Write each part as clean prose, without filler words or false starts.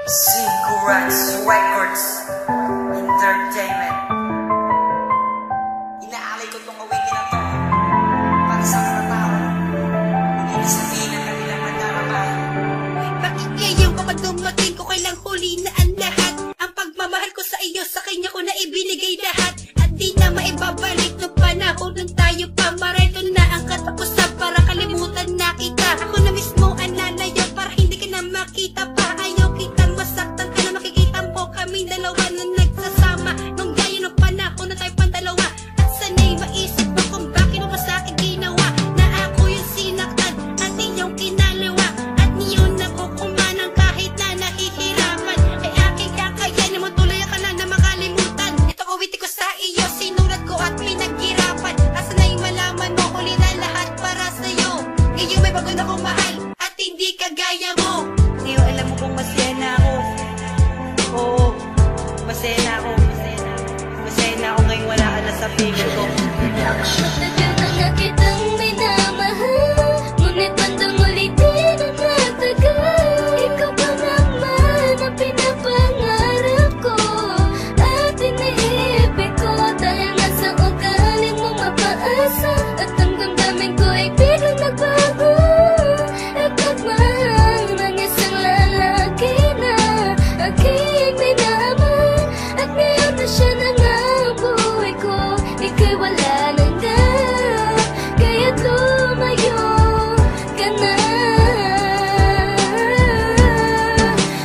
Sigurax Records Entertainment. Inaalay ko tong awitin na to para sa mga tao. Hindi sabihin ang kanilang nagkakabahan. Bakit ngayon kapag dumating ko kailang huli na ang lahat? Ang pagmamahal ko sa iyo, sa kanya ko na ibinigay lahat. At di na maibabalik no panahon nang tayo pa. Marito na ang katapusan para kalimutan na kita. Ako na mismo ang lalayo para hindi ka na makita pa. Ayaw kitang masaktan ka na makikita mo kaming dalawa na nagsasama. Nung gaya ng panahon na tayo pandalawa. At sana'y maisip mo kung bakit mo sa akin ginawa. Na ako yung sinaktan at iyong kinaliwa. At niyon ako kumanang kahit na nahihirapan. Ay aking kakayanin mo tuloy ka na na makalimutan. Ito uwiti ko sa iyo, sinulat ko at pinaghirapan. At sana'y malaman mo huli na lahat para sa'yo. Ngayon may bago na kong mahal at hindi kagaya mo. Ngayon alam mo kung masaya na ako. Oo, masaya na ako. Masaya na ako ngayon wala ka na sa piling ko. Matagal na nga kitang minamahal, ngunit bandang ulitin ang nagtagal. Ikaw pa naman ang pinapangarap ko at iniibig ko. Dahil nga sa ugali mo mapaasa at ang damdamin ko ay biglang nagbago. At nagmahal ng isang lalaki na aking minamahal. At ngayon na siya na nga ang buhay ko. Ika'y wala nang kaya't lumayo ka na.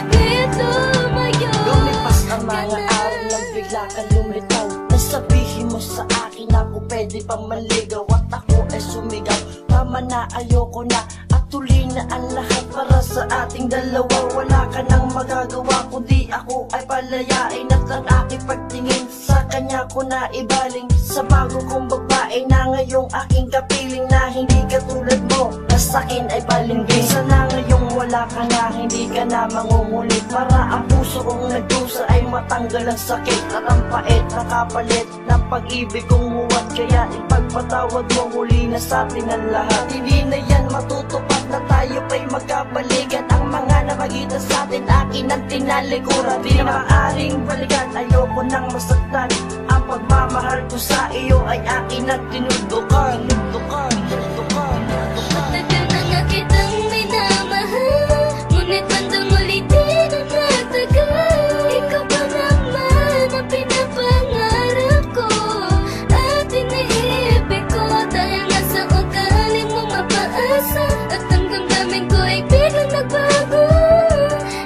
Kaya't lumayo Lumipas ang mga araw nang bigla ka lumitaw. Nasabihin mo sa akin ako pwede pa maligaw. At ako ay sumigaw, tama na ayoko na. At tuloy na ang lahat para sa ating dalawa. Wala ka nang magagawa kundi ako ay palayain. At ang aking pagtingin sa kanya ko na ibaling. Sa bago kong babae na ngayong aking kapiling. Na hindi katulad mo, na sa'kin ay palingging. Sana ngayong wala ka na, hindi ka na mangungulit. Para ang puso kong nagdusa ay matanggal ang sakit. At ang pait na kapalit ng pag-ibig kong huwat. Kaya ipagpatawad mo, huli na sa atin ang lahat. Hindi na yan matutupad na tayo pa'y magkabalikan. Ang mga napagitan sa atin, akin ang tinalikuran. Di na maaaring balikan, ayoko nang masaktan. Ang pagmamahal ko sa iyo ay akin at tinutukan. Matagal na nga kitang minamahal, ngunit bandang ulitin ang nagtagal. Ikaw pa naman ang pinapangarap ko at iniibig ko. Dahil nga sa ugali mo mapaasa at ang damdamin ko ay biglang nagbago.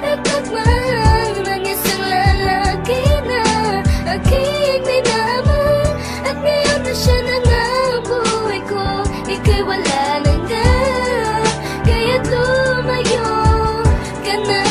At nagmahal ng isang lalaki na aking minamahal. At ngayon na siya na nga ang buhay ko. Ika'y wala nang kaya't lumayo ka na.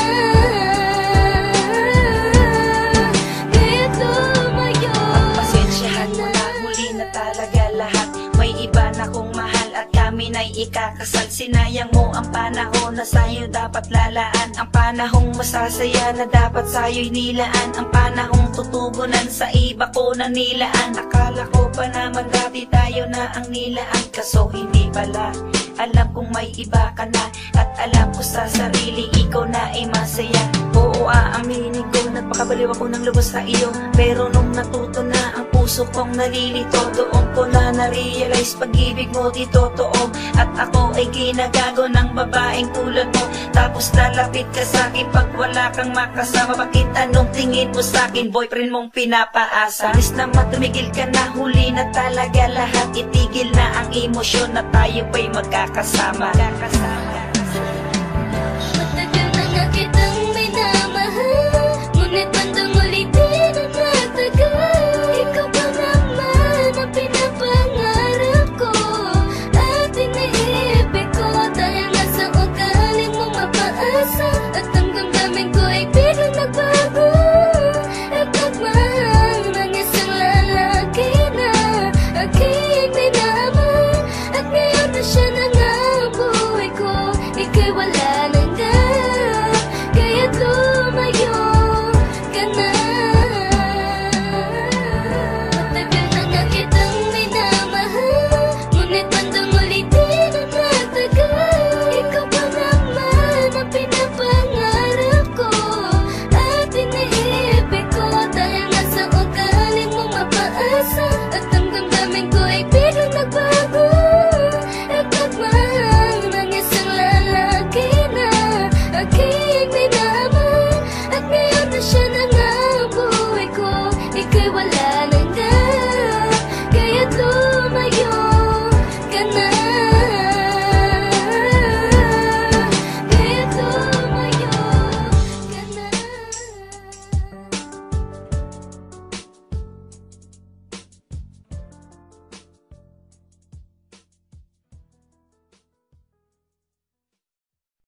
Kaya't lumayo Pasensyahan mo na, huli na talaga lahat. May iba na kong mahal at kami na'y ikakasal. Sinayang mo ang panahon na sa'yo dapat lalaan. Ang panahong masasaya na dapat sa'yo'y nilaan. Ang panahong tutugunan sa iba ko na nilaan. Akala ko pa naman dati tayo na ang nilaan. Kaso hindi pala, alam kong may iba ka na. At alam ko sa sarili, ikaw na ay masaya. Oo, aaminin ko, nagpakabaliw ako ng lubos sa iyo. Pero nung natuto na ang puso kong nalilito, doon ko na na-realize pag-ibig mo di totoo. At ako ay ginagago ng babaeng tulad mo. Tapos lalapit ka sa'kin pag wala kang makasama. Bakit anong tingin mo sa'kin, boyfriend mong pinapaasa? Alis naman, tumigil ka na, huli na talaga lahat. Itigil na ang emosyon na tayo pa'y magkakasama.